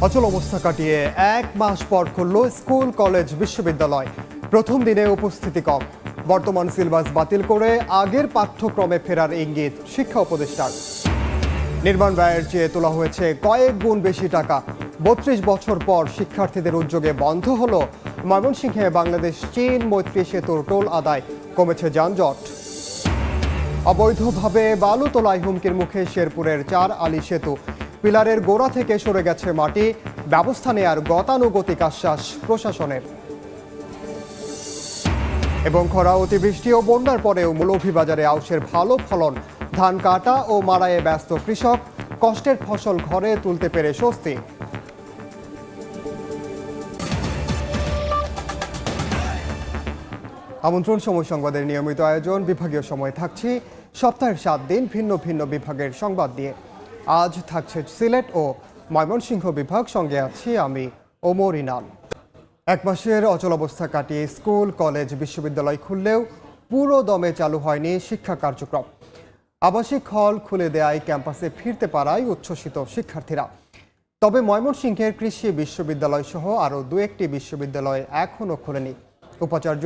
অচল অবস্থা কাটিয়ে 1 মাস পর খুলল স্কুল কলেজ বিশ্ববিদ্যালয়। প্রথম দিনে উপস্থিতি কম। বর্তমান সিলেবাস বাতিল করে আগের পাঠ্যক্রমে ফেরার ইঙ্গিত শিক্ষা উপদেষ্টার। নির্মাণ ব্যয়ের চেয়ে তোলা হয়েছে কয়েক গুণ বেশি টাকা। 32 বছর পর শিক্ষার্থীদের উদ্যোগে বন্ধ হলো ময়মনসিংহে বাংলাদেশ চীন মৈত্রী সেতুর টোল আদায়, কমেছে যানজট। অবৈধভাবে বালু তোলায় হুমকির মুখে শেরপুরের 4 আলী সেতু। পিলারের গোড়া থেকে সরে গেছে মাটি, ব্যবস্থা নেয়ার গতানুগতিক আশ্বাস প্রশাসনের। এবং খরা, অতিবৃষ্টি ও বন্যার পরেও মৌলভীবাজারে আউশের ভালো ফলন। ধান কাটা ও মাড়াইয়ে ব্যস্ত কৃষক, কষ্টের ফসল ঘরে তুলতে পেরে স্বস্তি। আমন্ত্রণ সময় সংবাদের নিয়মিত আয়োজন। বিভাগীয় সময় থাকছি সপ্তাহের 7 দিন ভিন্ন ভিন্ন বিভাগের সংবাদ দিয়ে। আজ থাকছে সিলেট ও ময়মনসিংহ বিভাগ, সঙ্গে আছি আমি ওমর ইনাল। 1 মাসের অচল অবস্থা কাটিয়ে স্কুল কলেজ বিশ্ববিদ্যালয় খুললেও পুরো দমে চালু হয়নি শিক্ষা কার্যক্রম। আবাসিক হল খুলে দেয়ায় ক্যাম্পাসে ফিরতে পারায় উচ্ছ্বসিত শিক্ষার্থীরা। তবে ময়মনসিংহের কৃষি বিশ্ববিদ্যালয় সহ আরও 2-1টি বিশ্ববিদ্যালয় এখনও খোলেনি। উপাচার্য,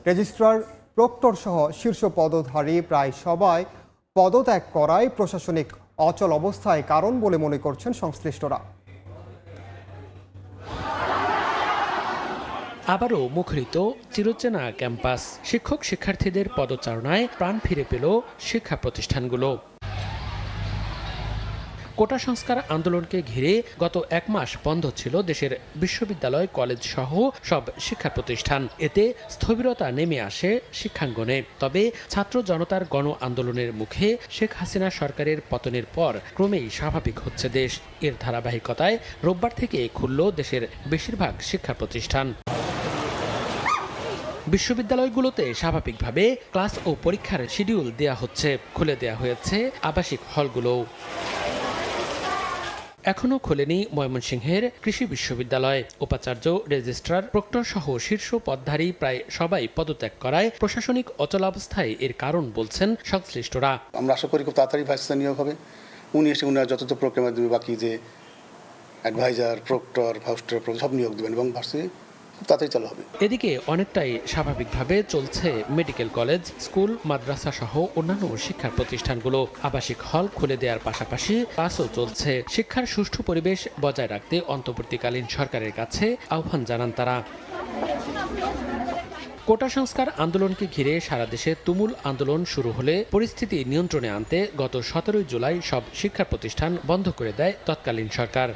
রেজিস্ট্রার, প্রক্টর সহ শীর্ষ পদধারী প্রায় সবাই পদত্যাগ করায় প্রশাসনিক অচল অবস্থায় কারণ বলে মনে করছেন সংশ্লিষ্টরা। আবারও মুখরিত চিরচেনা ক্যাম্পাস। শিক্ষক শিক্ষার্থীদের পদচারণায় প্রাণ ফিরে পেল শিক্ষা প্রতিষ্ঠানগুলো। কোটা সংস্কার আন্দোলনকে ঘিরে গত 1 মাস বন্ধ ছিল দেশের বিশ্ববিদ্যালয় কলেজ সহ সব শিক্ষা প্রতিষ্ঠান। এতে স্থবিরতা নেমে আসে শিক্ষাঙ্গনে। তবে ছাত্র জনতার গণ আন্দোলনের মুখে শেখ হাসিনা সরকারের পতনের পর ক্রমেই স্বাভাবিক হচ্ছে দেশ। এর ধারাবাহিকতায় রোববার থেকে খুলল দেশের বেশিরভাগ শিক্ষা প্রতিষ্ঠান। বিশ্ববিদ্যালয়গুলোতে স্বাভাবিকভাবে ক্লাস ও পরীক্ষার শিডিউল দেয়া হচ্ছে। খুলে দেয়া হয়েছে আবাসিক হলগুলোও। এখনও খোলেনি ময়মনসিংহের কৃষি বিশ্ববিদ্যালয়। উপাচার্য, রেজিস্ট্রার, প্রক্টর সহ শীর্ষ পদধারী প্রায় সবাই পদত্যাগ করায় প্রশাসনিক অচলাবস্থায় এর কারণ বলছেন সংশ্লিষ্টরা। আমরা আশা করি খুব তাড়াতাড়ি ভাইস নিয়োগ হবে। উনি যত প্রোগ্রাম দেবে, বাকি যে অ্যাডভাইজার, প্রক্টর, ফাউস্টার সব নিয়োগ দেবেন এবং ভার্সিটি খুব তাড়াতাড়ি চালু হবে। এদিকে অনেকটাই স্বাভাবিকভাবে চলছে মেডিকেল কলেজ, স্কুল, মাদ্রাসা সহ অন্যান্য শিক্ষা প্রতিষ্ঠানগুলো। আবাসিক হল খুলে দেওয়ার পাশাপাশি ক্লাসও চলছে। শিক্ষার সুষ্ঠু পরিবেশ বজায় রাখতে অন্তর্বর্তীকালীন সরকারের কাছে আহ্বান জানান তারা। কোটা সংস্কার আন্দোলনকে ঘিরে সারা দেশে তুমুল আন্দোলন শুরু হলে পরিস্থিতি নিয়ন্ত্রণে আনতে গত 17 জুলাই সব শিক্ষা প্রতিষ্ঠান বন্ধ করে দেয় তৎকালীন সরকার।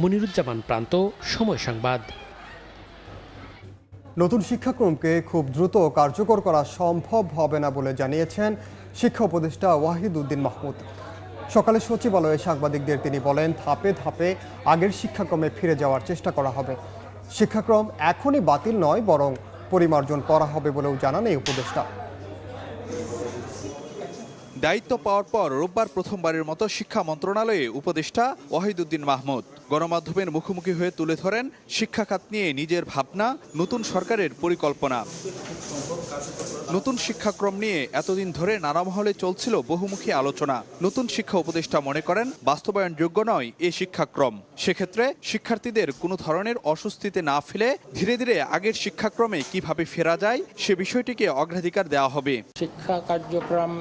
মনিরুজ্জামান প্রান্ত, সময় সংবাদ। নতুন শিক্ষাক্রমকে খুব দ্রুত কার্যকর করা সম্ভব হবে না বলে জানিয়েছেন শিক্ষা উপদেষ্টা ওয়াহিদ উদ্দিন মাহমুদ। সকালে সচিবালয়ে সাংবাদিকদের তিনি বলেন, ধাপে ধাপে আগের শিক্ষাক্রমে ফিরে যাওয়ার চেষ্টা করা হবে। শিক্ষাক্রম এখনই বাতিল নয়, বরং পরিমার্জন করা হবে বলেও জানান এই উপদেষ্টা। দায়িত্ব পাওয়ার পর রোববার প্রথমবারের মতো শিক্ষা মন্ত্রণালয়ে উপদেষ্টা ওয়াহিদ উদ্দিন মাহমুদ গণমাধ্যমের মুখোমুখি হয়ে তুলে ধরেন শিক্ষা খাত নিয়ে নিজের ভাবনা, নতুন সরকারের পরিকল্পনা। নতুন শিক্ষাক্রম নিয়ে এতদিন ধরে নানা মহলে চলছিল বহুমুখী আলোচনা। নতুন শিক্ষা উপদেষ্টা মনে করেন বাস্তবায়নযোগ্য নয় এ শিক্ষাক্রম। সেক্ষেত্রে শিক্ষার্থীদের কোনো ধরনের অস্বস্তিতে না ফেলে ধীরে ধীরে আগের শিক্ষাক্রমে কিভাবে ফেরা যায় সে বিষয়টিকে অগ্রাধিকার দেওয়া হবে। শিক্ষা কার্যক্রম,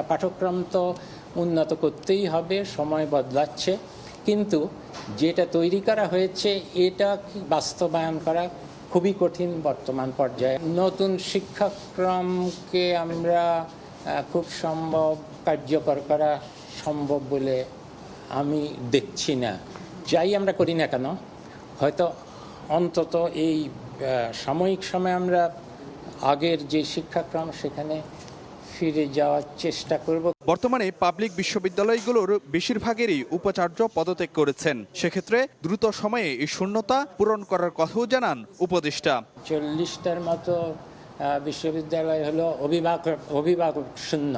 পাঠ্যক্রম তো উন্নত করতেই হবে, সময় বদলাচ্ছে, কিন্তু যেটা তৈরি করা হয়েছে এটা বাস্তবায়ন করা খুবই কঠিন বর্তমান পর্যায়ে। নতুন শিক্ষাক্রমকে আমরা খুব সম্ভব কার্যকর করা সম্ভব বলে আমি দেখছি না। যাই আমরা করি না কেন, হয়তো অন্তত এই সাময়িক সময়ে আমরা আগের যে শিক্ষাক্রম সেখানে ফিরে যাওয়ার চেষ্টা করব। বর্তমানে পাবলিক বিশ্ববিদ্যালয়গুলোর বেশিরভাগেরই উপাচার্য পদত্যাগ করেছেন। সেক্ষেত্রে দ্রুত সময়ে এই শূন্যতা পূরণ করার কথাও জানান উপদেষ্টা। 40টার মতো বিশ্ববিদ্যালয় হলো অভিভাবক শূন্য,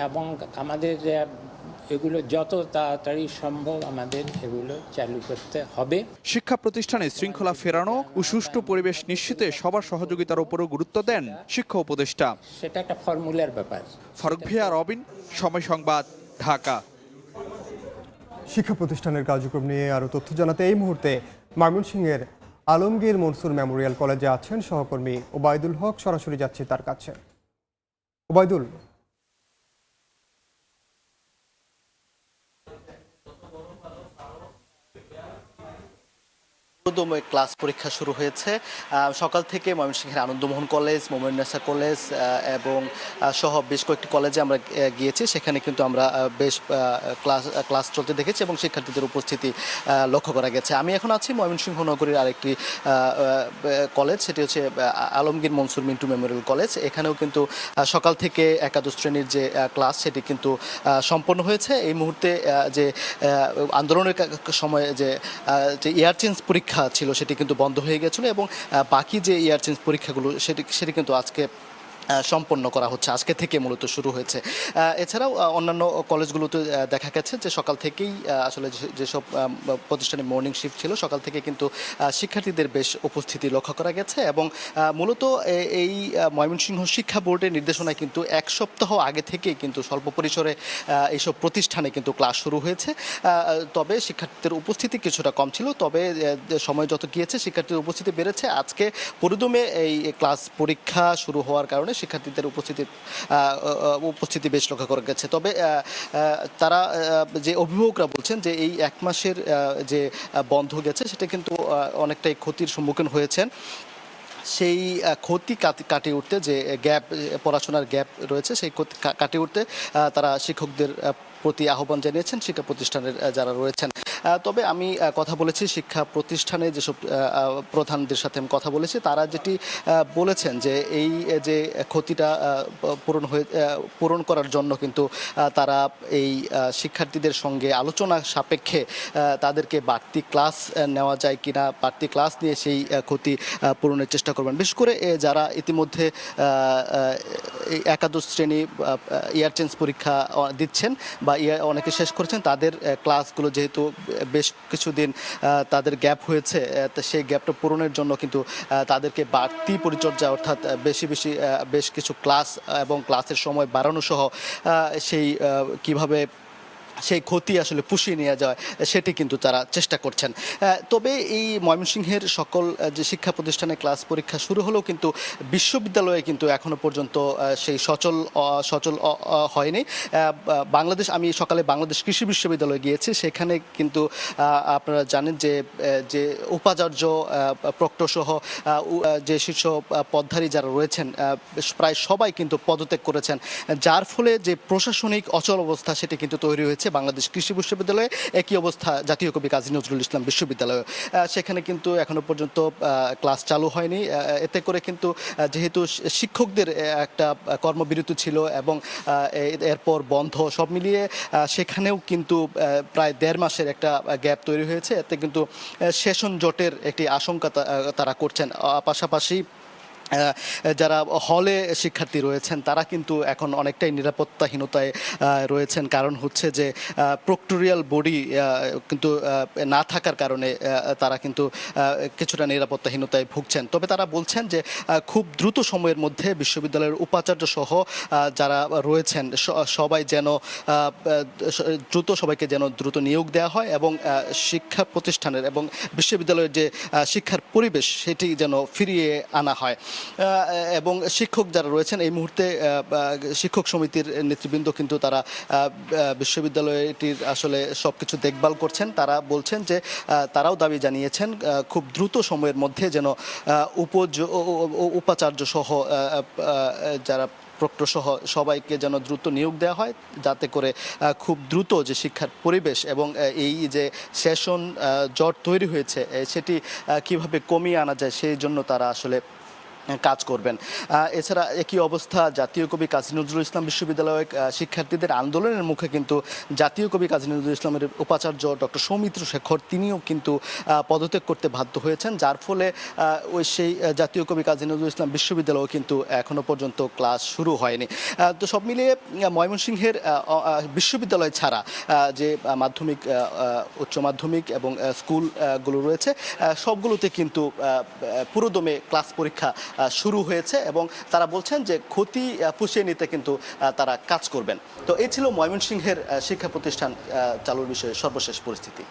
এবং আমাদের এগুলো যত তাড়াতাড়ি সম্ভব আমাদের এগুলো চালু করতে হবে। শিক্ষা প্রতিষ্ঠানে শৃঙ্খলা ফেরানো ও সুষ্ঠু পরিবেশ নিশ্চিতে সবার সহযোগিতার উপরও গুরুত্ব দেন শিক্ষা উপদেষ্টা। সেটা একটা ফর্মুলার ব্যাপার। ফারুক ভিয়া, রবিন, সময় সংবাদ, ঢাকা। শিক্ষা প্রতিষ্ঠানের কার্যক্রম নিয়ে আরও তথ্য জানাতে এই মুহূর্তে ময়মনসিংহের আলমগীর মনসুর মেমোরিয়াল কলেজে আছেন সহকর্মী ওবায়দুল হক। সরাসরি যাচ্ছি তার কাছে। ওবায়দুল, ক্লাস পরীক্ষা শুরু হয়েছে সকাল থেকে ময়মনসিংহের আনন্দমোহন কলেজ, মোমেন্নেসা কলেজ এবং সহ বেশ কয়েকটি কলেজে আমরা গিয়েছি। সেখানে কিন্তু আমরা বেশ ক্লাস চলতে দেখেছি এবং শিক্ষার্থীদের উপস্থিতি লক্ষ্য করা গেছে। আমি এখন আছি ময়মনসিংহ নগরীর আরেকটি কলেজ, সেটি হচ্ছে আলমগীর মনসুর মিন্টু মেমোরিয়াল কলেজ। এখানেও কিন্তু সকাল থেকে একাদশ শ্রেণীর যে ক্লাস সেটি কিন্তু সম্পন্ন হয়েছে। এই মুহূর্তে যে আন্দোলনের সময়ে যে ইয়ার চেঞ্জ পরীক্ষা ছিল সেটি কিন্তু বন্ধ হয়ে গেছিল এবং বাকি যে ইয়ার চেঞ্জ পরীক্ষাগুলো সেটি কিন্তু আজকে সম্পন্ন করা হচ্ছে, আজকে থেকে মূলত শুরু হয়েছে। এছাড়াও অন্যান্য কলেজগুলোতে দেখা গেছে যে সকাল থেকেই আসলে যেসব প্রতিষ্ঠানে মর্নিং শিফট ছিল সকাল থেকে কিন্তু শিক্ষার্থীদের বেশ উপস্থিতি লক্ষ্য করা গেছে এবং মূলত এই ময়মনসিংহ শিক্ষা বোর্ডের নির্দেশনায় কিন্তু এক সপ্তাহ আগে থেকেই কিন্তু স্বল্প পরিসরে এইসব প্রতিষ্ঠানে কিন্তু ক্লাস শুরু হয়েছে। তবে শিক্ষার্থীদের উপস্থিতি কিছুটা কম ছিল, তবে সময় যত গিয়েছে শিক্ষার্থীদের উপস্থিতি বেড়েছে। আজকে পুরোদমে এই ক্লাস পরীক্ষা শুরু হওয়ার কারণে শিক্ষার্থীদের উপস্থিতি বেশ লক্ষ্য করা গেছে। তবে তারা যে অভিভাবকরা বলছেন যে এই এক মাসের যে বন্ধ গেছে সেটা কিন্তু অনেকটাই ক্ষতির সম্মুখীন হয়েছেন। সেই ক্ষতি কাটিয়ে উঠতে যে গ্যাপ, পড়াশোনার গ্যাপ রয়েছে সেই ক্ষতি কাটিয়ে উঠতে তারা শিক্ষকদের প্রতি আহ্বান জানিয়েছেন, শিক্ষা প্রতিষ্ঠানের যারা রয়েছেন। তবে আমি কথা বলেছি শিক্ষা প্রতিষ্ঠানে যেসব প্রধানদের সাথে আমি কথা বলেছি, তারা যেটি বলেছেন যে এই যে ক্ষতিটা পূরণ করার জন্য কিন্তু তারা এই শিক্ষার্থীদের সঙ্গে আলোচনা সাপেক্ষে তাদেরকে বাড়তি ক্লাস নেওয়া যায় কিনা, বাড়তি ক্লাস নিয়ে সেই ক্ষতি পূরণের চেষ্টা করবেন। বিশেষ করে যারা ইতিমধ্যে একাদশ শ্রেণী ইয়ার চেঞ্জ পরীক্ষা দিচ্ছেন বা অনেকে শেষ করেছেন, তাদের ক্লাসগুলো যেহেতু বেশ কিছুদিন তাদের গ্যাপ হয়েছে, সেই গ্যাপটা পূরণের জন্য কিন্তু তাদেরকে বাড়তি পরিচর্যা অর্থাৎ বেশ কিছু ক্লাস এবং ক্লাসের সময় বাড়ানো সহ সেই কিভাবে সেই ক্ষতি আসলে পুষিয়ে নেওয়া যায় সেটি কিন্তু তারা চেষ্টা করছেন। তবে এই ময়মনসিংহের সকল যে শিক্ষা প্রতিষ্ঠানে ক্লাস পরীক্ষা শুরু হলেও কিন্তু বিশ্ববিদ্যালয়ে কিন্তু এখনও পর্যন্ত সেই সচল হয়নি। আমি সকালে বাংলাদেশ কৃষি বিশ্ববিদ্যালয়ে গিয়েছি, সেখানে কিন্তু আপনারা জানেন যে উপাচার্য, প্রক্টর সহ যে শীর্ষ পদধারী যারা রয়েছেন প্রায় সবাই কিন্তু পদত্যাগ করেছেন, যার ফলে যে প্রশাসনিক অচল অবস্থা সেটি কিন্তু তৈরি হয়েছে বাংলাদেশ কৃষি বিশ্ববিদ্যালয়ে। একই অবস্থা জাতীয় কবি কাজী নজরুল ইসলাম বিশ্ববিদ্যালয়ে, সেখানে কিন্তু এখনো পর্যন্ত ক্লাস চালু হয়নি। এতে করে কিন্তু যেহেতু শিক্ষকদের একটা কর্মবিরতি ছিল এবং এরপর বন্ধ, সব মিলিয়ে সেখানেও কিন্তু প্রায় 1.5 মাসের একটা গ্যাপ তৈরি হয়েছে। এতে কিন্তু সেশন জটের একটি আশঙ্কা তারা করছেন। পাশাপাশি যারা হলে শিক্ষার্থী রয়েছেন তারা কিন্তু এখন অনেকটাই নিরাপত্তাহীনতায় রয়েছেন। কারণ হচ্ছে যে প্রক্টোরিয়াল বডি কিন্তু না থাকার কারণে তারা কিন্তু কিছুটা নিরাপত্তাহীনতায় ভুগছেন। তবে তারা বলছেন যে খুব দ্রুত সময়ের মধ্যে বিশ্ববিদ্যালয়ের উপাচার্য সহ যারা রয়েছেন সবাইকে যেন দ্রুত নিয়োগ দেওয়া হয় এবং শিক্ষা প্রতিষ্ঠানের এবং বিশ্ববিদ্যালয়ের যে শিক্ষার পরিবেশ সেটি যেন ফিরিয়ে আনা হয়। এবং শিক্ষক যারা রয়েছেন এই মুহূর্তে শিক্ষক সমিতির নেতৃবৃন্দ কিন্তু তারা বিশ্ববিদ্যালয়টির আসলে সব কিছু দেখভাল করছেন। তারা বলছেন যে তারাও দাবি জানিয়েছেন খুব দ্রুত সময়ের মধ্যে যেন উপাচার্য সহ যারা প্রক্টর সহ সবাইকে যেন দ্রুত নিয়োগ দেওয়া হয়, যাতে করে খুব দ্রুত যে শিক্ষার পরিবেশ এবং এই যে সেশন জট তৈরি হয়েছে সেটি কিভাবে কমিয়ে আনা যায় সেই জন্য তারা আসলে কাজ করবেন। এছাড়া একই অবস্থা জাতীয় কবি কাজী নজরুল ইসলাম বিশ্ববিদ্যালয়ের শিক্ষার্থীদের আন্দোলনের মুখে কিন্তু জাতীয় কবি কাজী নজরুল ইসলামের উপাচার্য ডক্টর সৌমিত্র শেখর তিনিও কিন্তু পদত্যাগ করতে বাধ্য হয়েছেন, যার ফলে সেই জাতীয় কবি কাজী নজরুল ইসলাম বিশ্ববিদ্যালয়ও কিন্তু এখনও পর্যন্ত ক্লাস শুরু হয়নি। তো সব মিলিয়ে ময়মনসিংহের বিশ্ববিদ্যালয় ছাড়া যে মাধ্যমিক, উচ্চ মাধ্যমিক এবং স্কুলগুলো রয়েছে সবগুলোতে কিন্তু পুরোদমে ক্লাস পরীক্ষা শুরু হয়েছে এবং তারা বলছেন যে ক্ষতি পুষিয়ে নিতে কিন্তু তারা কাজ করবেন। তো এই ছিল ময়মনসিংহের শিক্ষা প্রতিষ্ঠান চালুর বিষয়ে সর্বশেষ পরিস্থিতি।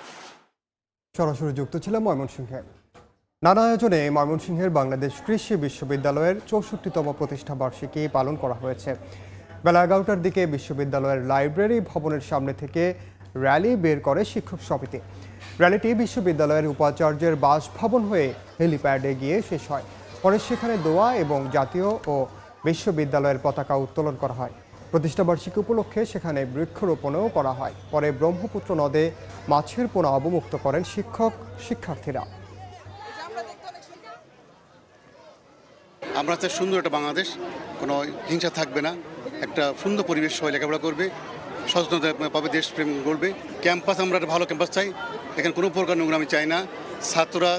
সরাসরি যুক্ত ছিলাম ময়মনসিংহে। নানা আয়োজনে ময়মনসিংহের বাংলাদেশ কৃষি বিশ্ববিদ্যালয়ের 64তম প্রতিষ্ঠা বার্ষিকী পালন করা হয়েছে। বেলা 11টার দিকে বিশ্ববিদ্যালয়ের লাইব্রেরি ভবনের সামনে থেকে র্যালি বের করে শিক্ষক সমিতি। র্যালিটি বিশ্ববিদ্যালয়ের উপাচার্যের বাসভবন হয়ে হেলিপ্যাডে গিয়ে শেষ হয়। পরে সেখানে দোয়া এবং জাতীয় ও বিশ্ববিদ্যালয়ের পতাকা উত্তোলন করা হয়। প্রতিষ্ঠাবার্ষিকী উপলক্ষে সেখানে বৃক্ষরোপণও করা হয়। পরে ব্রহ্মপুত্র নদে মাছের পোনা অবমুক্ত করেন শিক্ষার্থীরা। আমরা চাই সুন্দর একটা বাংলাদেশ, কোনো হিংসা থাকবে না, একটা সুন্দর পরিবেশ সবাই লেখাপড়া করবে, সচেতনতা পাবে, দেশপ্রেম গড়বে। ক্যাম্পাস আমরা একটা ভালো ক্যাম্পাস চাই, এখানে কোনো প্রকার নোংরা আমি চাই না। ছাত্ররা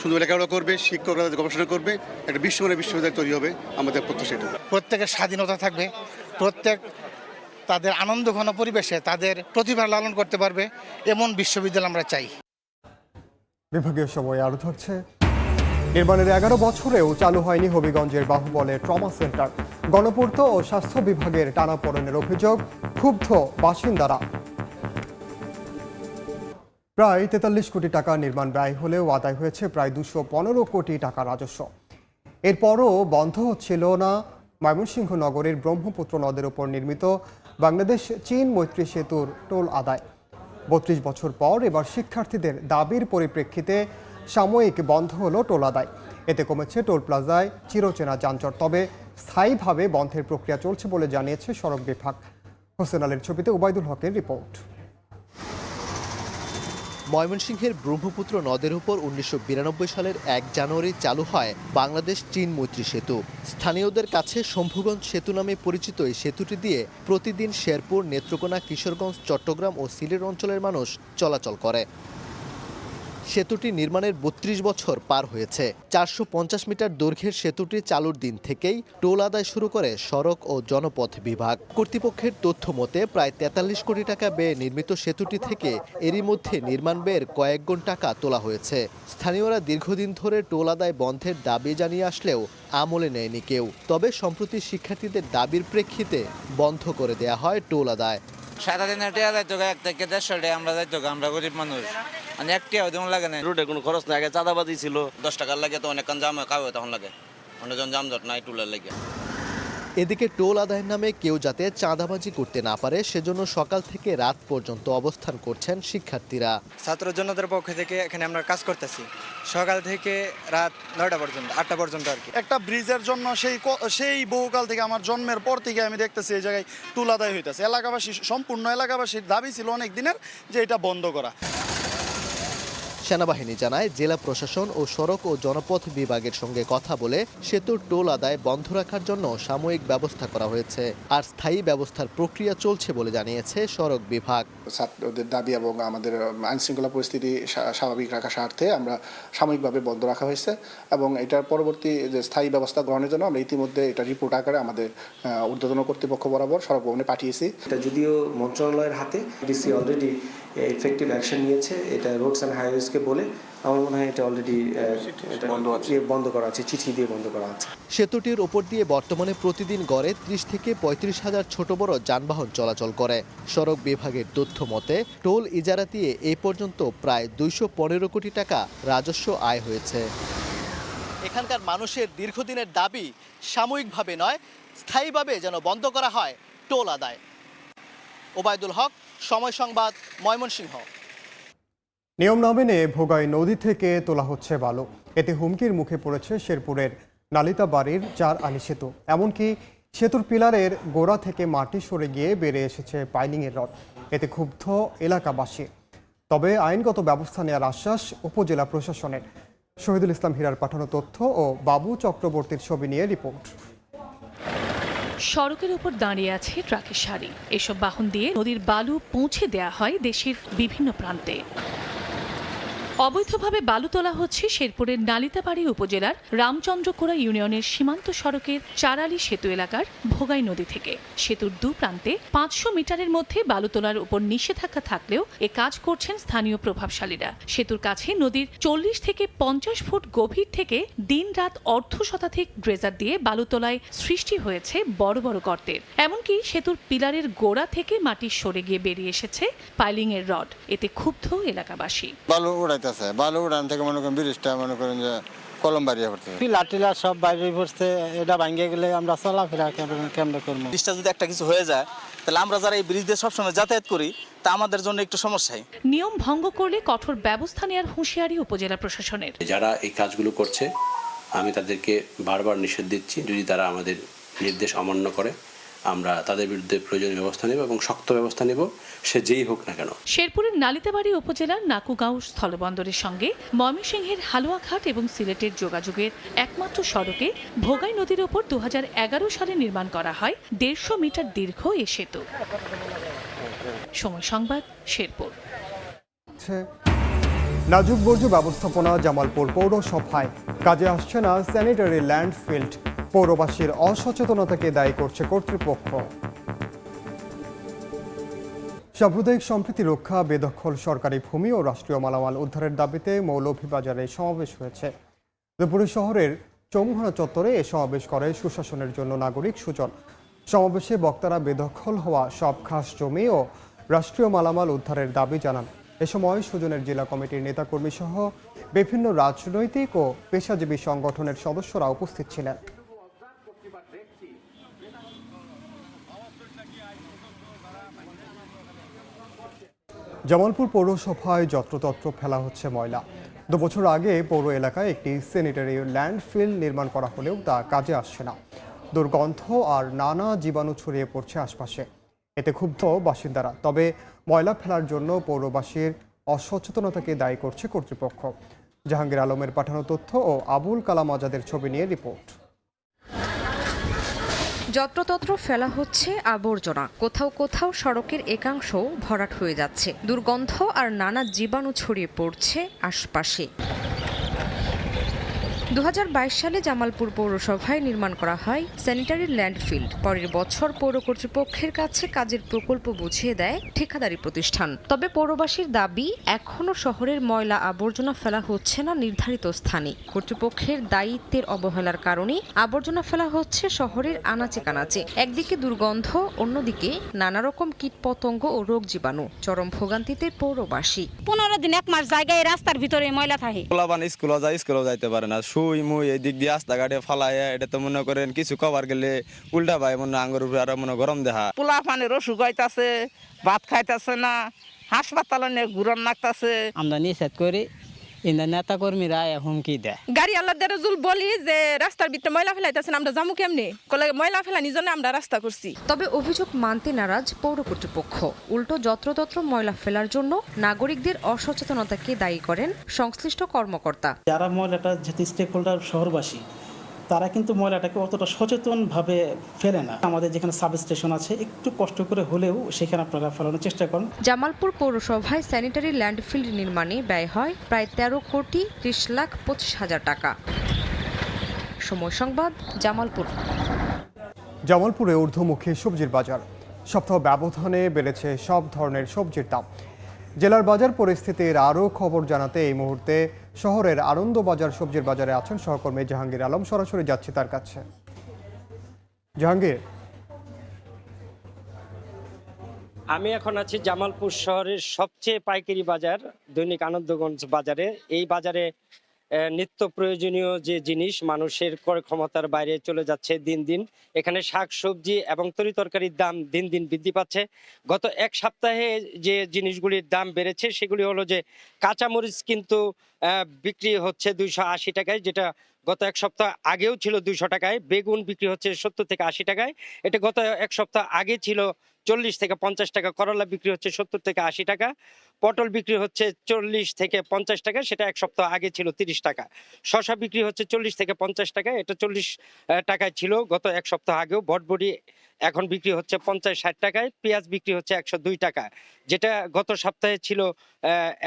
সুন্দর লেখাপড়া করবে, শিক্ষকরা গবেষণা করবে, একটা বিশ্বমানের বিশ্ববিদ্যালয় তৈরি হবে আমাদের প্রত্যাশা। প্রত্যেকের স্বাধীনতা থাকবে, প্রত্যেক তাদের আনন্দঘন পরিবেশে তাদের প্রতিভা লালন করতে পারবে, এমন বিশ্ববিদ্যালয় আমরা চাই। বিভাগীয় সময় আরও থাকছে। নির্মাণের 11 বছরেও চালু হয়নি হবিগঞ্জের বাহুবলে ট্রমা সেন্টার। গণপূর্ত ও স্বাস্থ্য বিভাগের টানাপোড়েনের অভিযোগ, ক্ষুব্ধ বাসিন্দারা। প্রায় 43 কোটি টাকা নির্মাণ ব্যয় হলেও আদায় হয়েছে প্রায় 215 কোটি টাকা রাজস্ব। এরপরও বন্ধ হচ্ছিল না ময়মনসিংহ নগরের ব্রহ্মপুত্র নদের উপর নির্মিত বাংলাদেশ চীন মৈত্রী সেতুর টোল আদায়। 32 বছর পর এবার শিক্ষার্থীদের দাবির পরিপ্রেক্ষিতে সাময়িক বন্ধ হলো টোল আদায়। এতে কমেছে টোল প্লাজায় চিরচেনা যানজট। তবে স্থায়ীভাবে বন্ধের প্রক্রিয়া চলছে বলে জানিয়েছে সড়ক বিভাগ। হোসেন আলীর ছবিতে ওবায়দুল হকের রিপোর্ট। ময়মনসিংহের ব্রহ্মপুত্র নদের উপর 1992 সালের 1 জানুয়ারি চালু হয় বাংলাদেশ চীন মৈত্রী সেতু। স্থানীয়দের কাছে শম্ভুগঞ্জ সেতু নামে পরিচিত এই সেতুটি দিয়ে প্রতিদিন শেরপুর, নেত্রকোনা, কিশোরগঞ্জ, চট্টগ্রাম ও সিলেট অঞ্চলের মানুষ চলাচল করে। সেতুটি নির্মাণের 32 বছর পার হয়েছে। 450 মিটার দৈর্ঘ্যের সেতুটি চালুর দিন থেকেই টোল আদায় শুরু করে সড়ক ও জনপথ বিভাগ। কর্তৃপক্ষের তথ্য মতে প্রায় 43 কোটি টাকা ব্যয়ে নির্মিত সেতুটি থেকে এরই মধ্যে নির্মাণ ব্যয়ের কয়েক গুণ টাকা তোলা হয়েছে। স্থানীয়রা দীর্ঘদিন ধরে টোল আদায় বন্ধের দাবি জানিয়ে আসলেও আমলে নেয়নি কেউ। তবে সম্প্রতি শিক্ষার্থীদের দাবির প্রেক্ষিতে বন্ধ করে দেয়া হয় টোল আদায়। সারাদিনের টাকা যাইতো 1 থেকে 150 টাকা আমরা যাইতো, আমরা গরিব মানুষ, মানে একটিও দেওয়া লাগে না। রুটে কোনো খরচ না, আগে চাঁদাবাজি ছিল। 10 টাকার লাগে তো অনেক জাম কাউ তখন লাগে, অনেকজন জামজট নাই টুলের লাগে। এদিকে টোল আদায়ের নামে কেউ যাতে চাঁদাবাজি করতে না পারে সেজন্য সকাল থেকে রাত পর্যন্ত অবস্থান করছেন শিক্ষার্থীরা। ছাত্র জনতার পক্ষ থেকে এখানে আমরা কাজ করতেছি সকাল থেকে রাত 9টা পর্যন্ত, 8টা পর্যন্ত আর কি। একটা ব্রিজের জন্য সেই বহুকাল থেকে, আমার জন্মের পর থেকে আমি দেখতেছি এই জায়গায় টোল আদায় হইতেছে। এলাকাবাসী, সম্পূর্ণ এলাকাবাসীর দাবি ছিল অনেক দিনের যে এটা বন্ধ করা। সেনাবাহিনী জানায় জেলা প্রশাসন ও সড়ক ও জনপথ বিভাগের সঙ্গে কথা বলে সেতুর টোল আদায় বন্ধ রাখার জন্য সাময়িক ব্যবস্থা করা হয়েছে, আর স্থায়ী ব্যবস্থার প্রক্রিয়া চলছে বলে জানিয়েছে সড়ক বিভাগ। ছাত্রদের দাবি এবং আমাদের আইনশৃঙ্খলা পরিস্থিতি স্বাভাবিক রাখার স্বার্থে আমরা সাময়িকভাবে বন্ধ রাখা হয়েছে এবং এটার পরবর্তী যে স্থায়ী ব্যবস্থা গ্রহণের জন্য আমরা ইতিমধ্যে এটা রিপোর্ট আকারে আমাদের ঊর্ধ্বতন কর্তৃপক্ষ বরাবর সড়ক ভবনে পাঠিয়েছি। এটা যদিও মন্ত্রণালয়ের হাতে, ডিসি অলরেডি এফেক্টিভ অ্যাকশন নিয়েছে। এটা রোডস অ্যান্ড হাইওয়েজকে বলে আমার মনে হয় এটা অলরেডি বন্ধ করা আছে, চিঠি দিয়ে বন্ধ করা আছে। সেতুটির ওপর দিয়ে বর্তমানে প্রতিদিন গড়ে 30 থেকে 35 হাজার ছোট বড় যানবাহন চলাচল করে। সড়ক বিভাগের তথ্য মতে টোল ইজারা দিয়ে এ পর্যন্ত প্রায় 215 কোটি টাকা রাজস্ব আয় হয়েছে। এখানকার মানুষের দীর্ঘদিনের দাবি সাময়িকভাবে নয়, স্থায়ীভাবে যেন বন্ধ করা হয় টোল আদায়। ওবায়দুল হক, সময় সংবাদ, ময়মনসিংহ। নিয়ম না মেনে ভোগাই নদী থেকে তোলা হচ্ছে বালু। এতে হুমকির মুখে পড়েছে শেরপুরের নালিতাবাড়ির 4 আলি সেতু। এমনকি সেতুর পিলারের গোড়া থেকে মাটি সরে গিয়ে বেড়ে এসেছে পাইলিংয়ের রড। এতে ক্ষুব্ধ এলাকাবাসী। তবে আইনগত ব্যবস্থা নেওয়ার আশ্বাস উপজেলা প্রশাসনের। শহীদুল ইসলাম হীরার পাঠানো তথ্য ও বাবু চক্রবর্তীর ছবি নিয়ে রিপোর্ট। সড়কের উপর দাঁড়িয়ে আছে ট্রাকের সারি। এসব বাহন দিয়ে নদীর বালু পৌঁছে দেয়া হয় দেশের বিভিন্ন প্রান্তে। অবৈধভাবে বালু তোলা হচ্ছে শেরপুরের নালিতাবাড়ী উপজেলার রামচন্দ্রকোড়া ইউনিয়নের সীমান্ত সড়কের চারালি সেতু এলাকার ভোগাই নদী থেকে। সেতুর দুপ্রান্তে 500 মিটারের মধ্যে বালু তোলার উপর নিষেধাজ্ঞা থাকলেও এ কাজ করছেন স্থানীয় প্রভাবশালীরা। সেতুর কাছে নদীর 40 থেকে 50 ফুট গভীর থেকে দিনরাত অর্ধশতাধিক ড্রেজার দিয়ে বালু তোলায় সৃষ্টি হয়েছে বড় বড় গর্তের। এমনকি সেতুর পিলারের গোড়া থেকে মাটি সরে গিয়ে বেরিয়ে এসেছে পাইলিং এর রড। এতে ক্ষুব্ধ এলাকাবাসী। বালু উড়াইতেছে, বালু উড়ান থেকে মনে করেন ব্রিজটা মনে করেন যে কলম বাড়িয়ে পড়ছে, পিলার টিলার সব বাইরে পড়ছে। এটা ভাঙে গেলে আমরা চলাফেরা কেমনে করবো? ব্রিজটা যদি একটা কিছু হয়ে যায় তাহলে আমরা যারা এই ব্রিজ দিয়ে সবসময় যাতায়াত করি তা আমাদের জন্য একটু সমস্যাই। নিয়ম ভঙ্গ করলে কঠোর ব্যবস্থা নেওয়ার হুঁশিয়ারি উপজেলা প্রশাসনের। যারা এই কাজগুলো করছে আমি তাদেরকে বারবার নিষেধ দিচ্ছি, যদি তারা আমাদের নির্দেশ অমান্য করে আমরা তাদের বিরুদ্ধে প্রয়োজনীয় ব্যবস্থা নেব এবং শক্ত ব্যবস্থা নেব, সে যেই হোক না কেন। শেরপুরের নালিতাবাড়ী উপজেলার নাকুগাঁও স্থলবন্দরের সঙ্গে ময়মনসিংহের হালুয়াঘাট এবং সিলেটের যোগাযোগের একমাত্র সড়কে ভোগাই নদীর ওপর 2011 সালে নির্মাণ করা হয় 150 মিটার দীর্ঘ এ সেতু। সময় সংবাদ, শেরপুর। নাজুক বর্জ্য ব্যবস্থাপনা। জামালপুর পৌরসভায় কাজে আসছে না স্যানিটারি ল্যান্ডফিল্ড। পৌরবাসীর অসচেতনতাকে দায়ী করছে কর্তৃপক্ষ। সাম্প্রদায়িক সম্প্রীতি রক্ষা, বেদখল সরকারি ভূমি ও রাষ্ট্রীয় মালামাল উদ্ধারের দাবিতে মৌলভীবাজারে সমাবেশ হয়েছে। দুপুরে শহরের চৌমুহনা চত্বরে এ সমাবেশ করে সুশাসনের জন্য নাগরিক সুজন। সমাবেশে বক্তারা বেদখল হওয়া সব খাস জমি ও রাষ্ট্রীয় মালামাল উদ্ধারের দাবি জানান। এ সময় সুজনের জেলা কমিটির নেতাকর্মী সহ বিভিন্ন রাজনৈতিক ও পেশাজীবী সংগঠনের সদস্যরা উপস্থিত ছিলেন। জামালপুর পৌরসভায় যত্রতত্র ফেলা হচ্ছে ময়লা। 2 বছর আগে পৌর এলাকায় একটি স্যানিটারি ল্যান্ডফিল নির্মাণ করা হলেও তা কাজে আসছে না। দুর্গন্ধ আর নানা জীবাণু ছড়িয়ে পড়ছে আশপাশে। এতে ক্ষুব্ধ বাসিন্দারা। তবে ময়লা ফেলার জন্য পৌরবাসীর অসচেতনতাকে দায়ী করছে কর্তৃপক্ষ। জাহাঙ্গীর আলমের পাঠানো তথ্য ও আবুল কালাম আজাদের ছবি নিয়ে রিপোর্ট। যত্রতত্র ফেলা হচ্ছে আবর্জনা। কোথাও কোথাও সড়কের একাংশ ভরাট হয়ে যাচ্ছে। দুর্গন্ধ আর নানা জীবাণু ছড়িয়ে পড়ছে আশপাশে। 2022 সালে জামালপুর পৌরসভায় নির্মাণ করা হয় স্যানিটারি ল্যান্ডফিল্ড। পরের বছর পৌর কর্তৃপক্ষের কাছে কাজের প্রকল্প বুঝিয়ে দেয় ঠিকাদারি প্রতিষ্ঠান। তবে পৌরবাসীর দাবি, এখনও শহরের ময়লা আবর্জনা ফেলা হচ্ছে না নির্ধারিত স্থানে। কর্তৃপক্ষের দায়িত্বের অবহেলার কারণে আবর্জনা ফেলা হচ্ছে শহরের আনাচে কানাচে। একদিকে দুর্গন্ধ, অন্যদিকে নানা রকম কীটপতঙ্গ ও রোগ জীবাণু। চরম ভোগান্তিতে পৌরবাসী। 15 দিন 1 মাস জায়গায় রাস্তার ভিতরে ময়লা থাকে। স্কুলে যাইতে পারে না, সুই মুই এই দিক দিয়ে রাস্তাঘাটে ফালায়। এটা তো মনে করেন কিছু কবার গেলে উল্টা ভাই মনে আঙ্গুর উপরে আরো মনে গরম দেখা। পোলা পানির অসুখ হইতাছে, ভাত খাইতেছে না, হাসপাতালে নিয়ে ঘুরন লাগতাছে। আমরা নিষেধ করি, নেতা কর্মীরা হুমকি দেয়। গাড়ি আল্লাহদের জুল বলি যে রাস্তার ভিতরে ময়লা ফেলাইতেছেন, আমরা যাবো কেমনে? কলে ময়লা ফেলানির জন্য আমরা রাস্তা করছি। তবে অভিযোগ মানতে নারাজ পৌর কর্তৃপক্ষ। উল্টো যত্রতত্র ময়লা ফেলার জন্য নাগরিকদের অসচেতনতাকে দায়ী করেন সংশ্লিষ্ট কর্মকর্তা। যারা ময়লাটা যেহেতু স্টেক হোল্ডার শহরবাসী, তারা কিন্তু ময়লাটাকে অতটা সচেতনভাবে ফেলে না। আমাদের যেখানে সাব স্টেশন আছে, একটু কষ্ট করে হলেও সেখানে আপনারা ফেলানোর চেষ্টা করেন। জামালপুর পৌরসভায় স্যানিটারি ল্যান্ডফিল্ড নির্মাণে ব্যয় হয় প্রায় 13,25,00,000 টাকা। সময় সংবাদ, জামালপুর। জামালপুরে ঊর্ধ্বমুখী সবজির বাজার। সপ্তাহ ব্যবধানে বেড়েছে সব ধরনের সবজির দাম। জেলার বাজার পরিস্থিতির আরও খবর জানাতে এই মুহূর্তে শহরের আনন্দবাজার সবজির বাজারে আছেন সহকর্মী জাহাঙ্গীর আলম। সরাসরি যাচ্ছি তার কাছে। জাহাঙ্গীর, আমি এখন আছি জামালপুর শহরের সবচেয়ে পাইকারি বাজার দৈনিক আনন্দগঞ্জ বাজারে। এই বাজারে নিত্য প্রয়োজনীয় যে জিনিস মানুষের ক্রয় ক্ষমতার বাইরে চলে যাচ্ছে দিন দিন। এখানে শাকসবজি এবং তরিতরকারির দাম দিন দিন বৃদ্ধি পাচ্ছে। গত 1 সপ্তাহে যে জিনিসগুলির দাম বেড়েছে সেগুলি হলো যে কাঁচামরিচ কিন্তু বিক্রি হচ্ছে 280 টাকায়, যেটা গত 1 সপ্তাহ আগেও ছিল 200 টাকায়। বেগুন বিক্রি হচ্ছে 70 থেকে 80 টাকায়, এটা গত 1 সপ্তাহ আগে ছিল 40 থেকে 50 টাকা, করলা বিক্রি হচ্ছে 70 থেকে 80 টাকা, পটল বিক্রি হচ্ছে 40 থেকে 50 টাকা, সেটা এক সপ্তাহ আগে ছিল 30 টাকা। শসা বিক্রি হচ্ছে 40 থেকে 50 টাকা, এটা 40 টাকায় ছিল গত এক সপ্তাহ আগেও। বটবডি এখন বিক্রি হচ্ছে 50-60 টাকায়। পেঁয়াজ বিক্রি হচ্ছে 102 টাকা, যেটা গত সপ্তাহে ছিল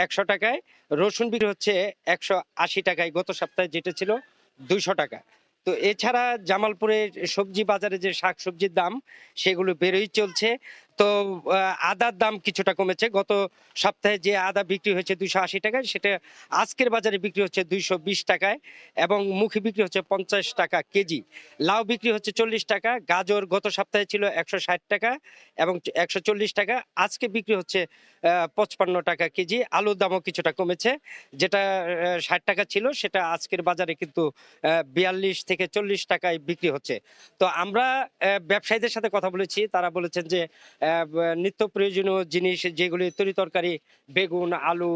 100 টাকায়। রসুন বিক্রি হচ্ছে 180 টাকায়, গত সপ্তাহে যেটা ছিল 200 টাকা। তো এছাড়া জামালপুরে সবজি বাজারে যে শাক সবজির দাম সেগুলো বেড়েই চলছে। তো আদার দাম কিছুটা কমেছে। গত সপ্তাহে যে আদা বিক্রি হয়েছে 280 টাকায়, সেটা আজকের বাজারে বিক্রি হচ্ছে 220 টাকায়, এবং মুখী বিক্রি হচ্ছে 50 টাকা কেজি। লাউ বিক্রি হচ্ছে 40 টাকা। গাজর গত সপ্তাহে ছিল 160 টাকা এবং 140 টাকা, আজকে বিক্রি হচ্ছে 55 টাকা কেজি। আলুর দামও কিছুটা কমেছে, যেটা 60 টাকা ছিল সেটা আজকের বাজারে কিন্তু 42 থেকে 40 টাকায় বিক্রি হচ্ছে। তো আমরা ব্যবসায়ীদের সাথে কথা বলেছি, তারা বলেছেন যে নিত্য প্রয়োজনীয় জিনিস যেগুলি তরিতরকারি, বেগুন, আলু,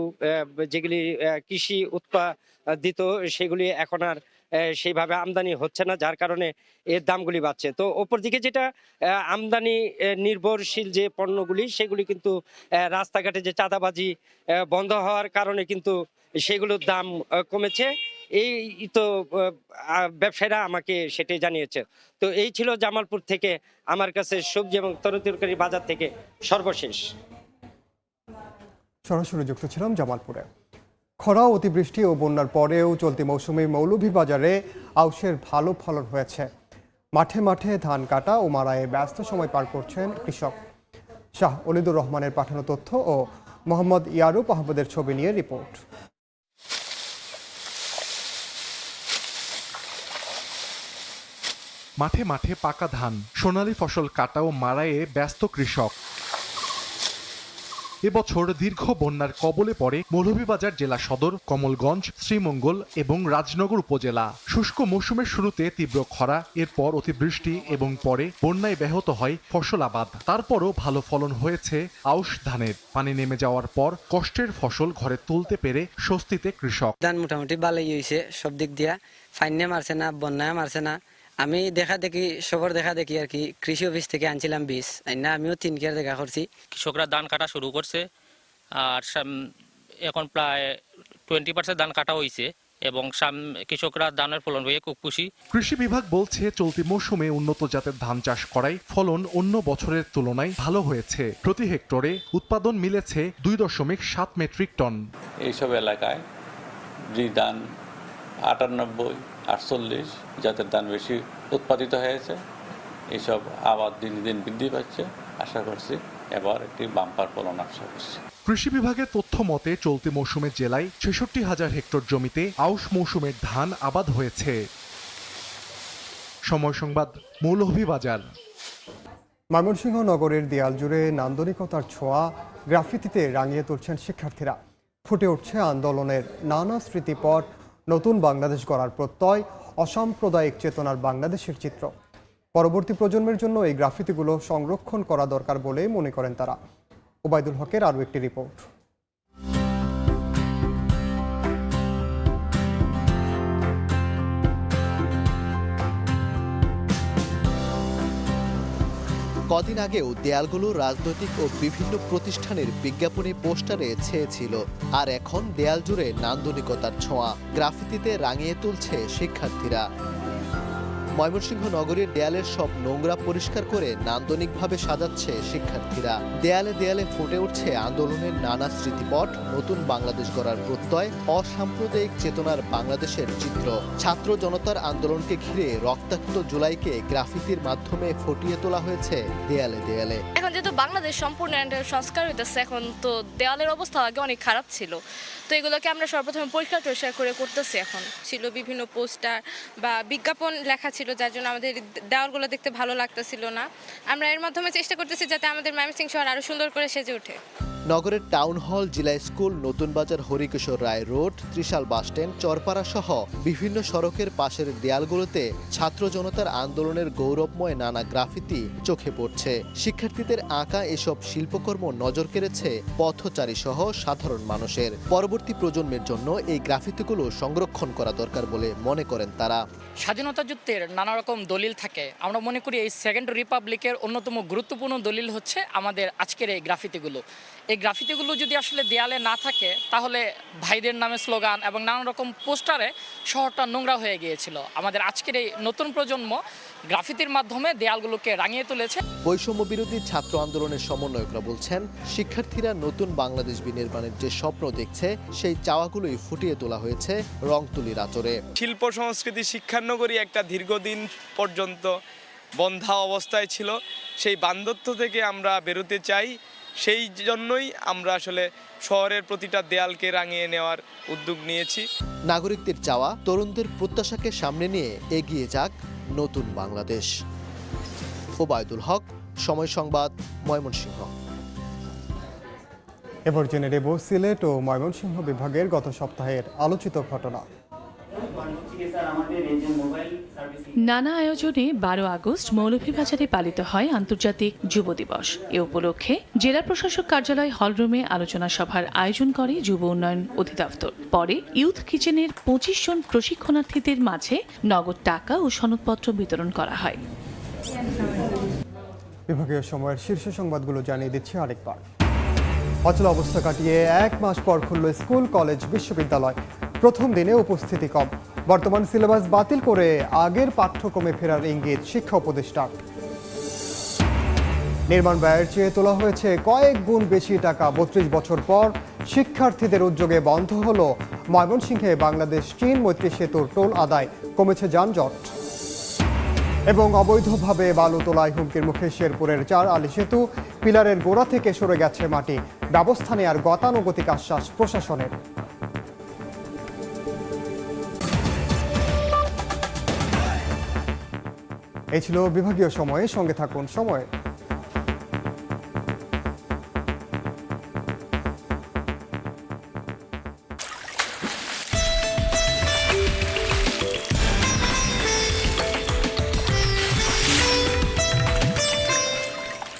যেগুলি কৃষি উৎপাদিত, সেগুলি এখন আর সেইভাবে আমদানি হচ্ছে না, যার কারণে এর দামগুলি বাড়ছে। তো অপর দিকে যেটা আমদানি নির্ভরশীল যে পণ্যগুলি, সেগুলি কিন্তু রাস্তাঘাটে যে চাঁদাবাজি বন্ধ হওয়ার কারণে কিন্তু সেগুলোর দাম কমেছে। এই তো ব্যবসায়ীরা আমাকে সেটাই জানিয়েছে। তো এই ছিল জামালপুর থেকে আমার কাছে সবজি এবং তরকারি বাজার থেকে সর্বশেষ। সরাসরি যুক্ত ছিলাম জামালপুরে। খরা, অতিবৃষ্টি ও বন্যার পরেও চলতি মৌসুমে মৌলভীবাজারে আউশের ভালো ফলন হয়েছে। মাঠে মাঠে ধান কাটা ও মাড়াইয়ে ব্যস্ত সময় পার করছেন কৃষক। শাহ অলিদুর রহমানের পাঠানো তথ্য ও মোহাম্মদ ইয়ারুপ আহমদের ছবি নিয়ে রিপোর্ট। মাঠে মাঠে পাকা ধান, সোনালী ফসল কাটা ও মাড়াইয়ে ব্যস্ত কৃষক। এবছর দীর্ঘ বন্যার কবলে পড়ে মৌলভীবাজার জেলা সদর, কমলগঞ্জ, শ্রীমঙ্গল এবং রাজনগর উপজেলা। শুষ্ক মৌসুমের শুরুতে তীব্র খরা, এরপর অতিবৃষ্টি এবং পরে বন্যায় ব্যাহত হয় ফসল আবাদ। তারপরও ভালো ফলন হয়েছে আউশ ধানের। পানি নেমে যাওয়ার পর কষ্টের ফসল ঘরে তুলতে পেরে স্বস্তিতে কৃষক। ধান মোটামুটি ভালোই হয়েছে, সব দিক দিয়া ফাইনে মারছে না, বন্যায় মারছে না। আমি দেখা দেখি আর কি কৃষি অফিস থেকে আনছিলাম বীজ, না আমিও 3 কেয়ার দেখা করছি। কৃষকরা ধান কাটা শুরু করছে, আর এখন প্রায় 20% ধান কাটা হয়েছে এবং কৃষকরা ধানের ফলন হয়ে খুব খুশি। কৃষি বিভাগ বলছে চলতি মৌসুমে উন্নত জাতের ধান চাষ করায় ফলন অন্য বছরের তুলনায় ভালো হয়েছে। প্রতি হেক্টরে উৎপাদন মিলেছে 2.7 মেট্রিক টন। এইসব এলাকায় যে ধান 98, 48 জাতের ধান বেশি উৎপাদিত হয়েছে। এইসব আবাদ দিন দিন বৃদ্ধি পাচ্ছে। আশা করছি এবার একটি বাম্পার ফলন আশা করছি। কৃষি বিভাগের তথ্য মতে চলতি মৌসুমে জেলায় 66,000 হেক্টর জমিতে আউশ মৌসুমের ধান আবাদ হয়েছে। সময় সংবাদ, মৌলভীবাজার। ময়মনসিংহ নগরের দেয়াল জুড়ে নান্দনিকতার ছোঁয়া গ্রাফিতিতে রাঙিয়ে তুলছেন শিক্ষার্থীরা। ফুটে উঠছে আন্দোলনের নানা স্মৃতিপট, নতুন বাংলাদেশ গড়ার প্রত্যয়, অসাম্প্রদায়িক চেতনার বাংলাদেশের চিত্র। পরবর্তী প্রজন্মের জন্য এই গ্রাফিতিগুলো সংরক্ষণ করা দরকার বলেই মনে করেন তারা। ওবায়দুল হকের আরও একটি রিপোর্ট। কদিন আগেও দেয়ালগুলো রাজনৈতিক ও বিভিন্ন প্রতিষ্ঠানের বিজ্ঞাপনী পোস্টারে ছেয়েছিল, আর এখন দেয়াল জুড়ে নান্দনিকতার ছোঁয়া গ্রাফিতিতে রাঙিয়ে তুলছে শিক্ষার্থীরা। ময়মনসিংহ নগরীর দেয়ালের সব নোংরা পরিষ্কার করে নান্দনিকভাবে সাজাচ্ছে শিক্ষার্থীরা। দেয়ালে দেয়ালে ফুটে উঠছে আন্দোলনের নানা স্মৃতিপট, নতুন বাংলাদেশ গড়ার প্রত্যয়, অসাম্প্রদায়িক চেতনার বাংলাদেশের চিত্র। ছাত্র জনতার আন্দোলনকে ঘিরে রক্তাক্ত জুলাইকে গ্রাফিতির মাধ্যমে ফুটিয়ে তোলা হয়েছে দেয়ালে দেয়ালে। এখন যেহেতু বাংলাদেশ সম্পূর্ণ সংস্কার হইতেছে, এখন তো দেয়ালের অবস্থা আগে অনেক খারাপ ছিল, তো এগুলোকে আমরা সর্বপ্রথমে পরিষ্কার করে করতেছি। এখন ছিল বিভিন্ন পোস্টার বা বিজ্ঞাপন লেখা ছিল, যার জন্য আমাদের দেওয়ালগুলো দেখতে ভালো লাগতেছিল না। আমরা এর মাধ্যমে চেষ্টা করতেছি যাতে আমাদের ময়মনসিংহ শহর আরো সুন্দর করে সেজে ওঠে। নগরের টাউন হল, জিলা স্কুল, নতুন বাজার, হরিকিশোর রায় রোড, ত্রিশাল বাসস্ট্যান্ড, চরপাড়া সহ বিভিন্ন সড়কের পাশের দেয়ালগুলোতে ছাত্র জনতার আন্দোলনের গৌরবময় নানা গ্রাফিতি চোখে পড়ছে। শিক্ষার্থীদের আঁকা এসব শিল্পকর্ম নজর কেড়েছে পথচারী সহ সাধারণ মানুষের। পরবর্তী প্রজন্মের জন্য এই গ্রাফিতিগুলো সংরক্ষণ করা দরকার বলে মনে করেন তারা। স্বাধীনতা যুদ্ধের নানা রকম দলিল থাকে। আমরা মনে করি এই সেকেন্ড রিপাবলিকের অন্যতম গুরুত্বপূর্ণ দলিল হচ্ছে আমাদের আজকের এই গ্রাফিতিগুলো। এই গ্রাফিতিগুলো যদি আসলে দেয়ালে না থাকে তাহলে ভাইদের নামে স্লোগান এবং নানা রকম পোস্টারে শহরটা নোংরা হয়ে গিয়েছিল। আমাদের আজকের এই নতুন প্রজন্ম গ্রাফিতির মাধ্যমে দেয়ালগুলোকে রাঙিয়ে তুলেছে। বৈষম্য বিরোধী ছাত্র আন্দোলনের সমন্বয়করা বলছেন, শিক্ষার্থীরা নতুন বাংলাদেশ বিনির্মাণের যে স্বপ্ন দেখছে সেই চাওয়াগুলোই ফুটিয়ে তোলা হয়েছে রংতুলির আঁচড়ে। শিল্প সংস্কৃতি শিক্ষানগরী একটা দীর্ঘদিন পর্যন্ত বন্ধা অবস্থায় ছিল, সেই বান্ধত্ব থেকে আমরা বেরোতে চাই। সেই জন্যই আমরা আসলে শহরের প্রতিটা দেয়ালকে রাঙিয়ে নেওয়ার উদ্যোগ নিয়েছি। নাগরিকদের চাওয়া, তরুণদের প্রত্যাশাকে সামনে নিয়ে এগিয়ে যাক নতুন বাংলাদেশ। ওবায়দুল হক, সময় সংবাদ, ময়মনসিংহ। এবার জেনে নেব সিলেট ও ময়মনসিংহ বিভাগের গত সপ্তাহের আলোচিত ঘটনা। নানা আয়োজনে 12 আগস্ট মৌলভীবাজারে পালিত হয় আন্তর্জাতিক যুব দিবস। এ উপলক্ষে জেলা প্রশাসক কার্যালয় হলরুমে আলোচনা সভার আয়োজন করে যুব উন্নয়ন অধিদপ্তর। পরে ইউথ কিচেনের 25 জন প্রশিক্ষণার্থীদের মাঝে নগদ টাকা ও সনদপত্র বিতরণ করা হয়। বিভাগীয় সময়ের শীর্ষ সংবাদগুলো জানিয়ে দিচ্ছি আরেকবার। অচল অবস্থা কাটিয়ে 1 মাস পর খুলল স্কুল, কলেজ, বিশ্ববিদ্যালয়। প্রথম দিনে উপস্থিতি কম। বর্তমান সিলেবাস বাতিল করে আগের পাঠ্যক্রমে ফেরার ইঙ্গিত শিক্ষা উপদেষ্টার। নির্মাণ ব্যয়ের চেয়ে তোলা হয়েছে কয়েক গুণ বেশি টাকা। 32 বছর পর শিক্ষার্থীদের উদ্যোগে বন্ধ হল ময়মনসিংহে বাংলাদেশ চীন মৈত্রী সেতুর টোল আদায়, কমেছে যানজট। এবং অবৈধভাবে বালু তোলায় হুমকির মুখে শেরপুরের 4 আলী সেতু, পিলারের গোড়া থেকে সরে গেছে মাটি। ব্যবস্থা নেওয়ার গতানুগতিক আশ্বাস প্রশাসনের। এই ছিল বিভাগীয় সময়ে, সঙ্গে থাকুন সময়।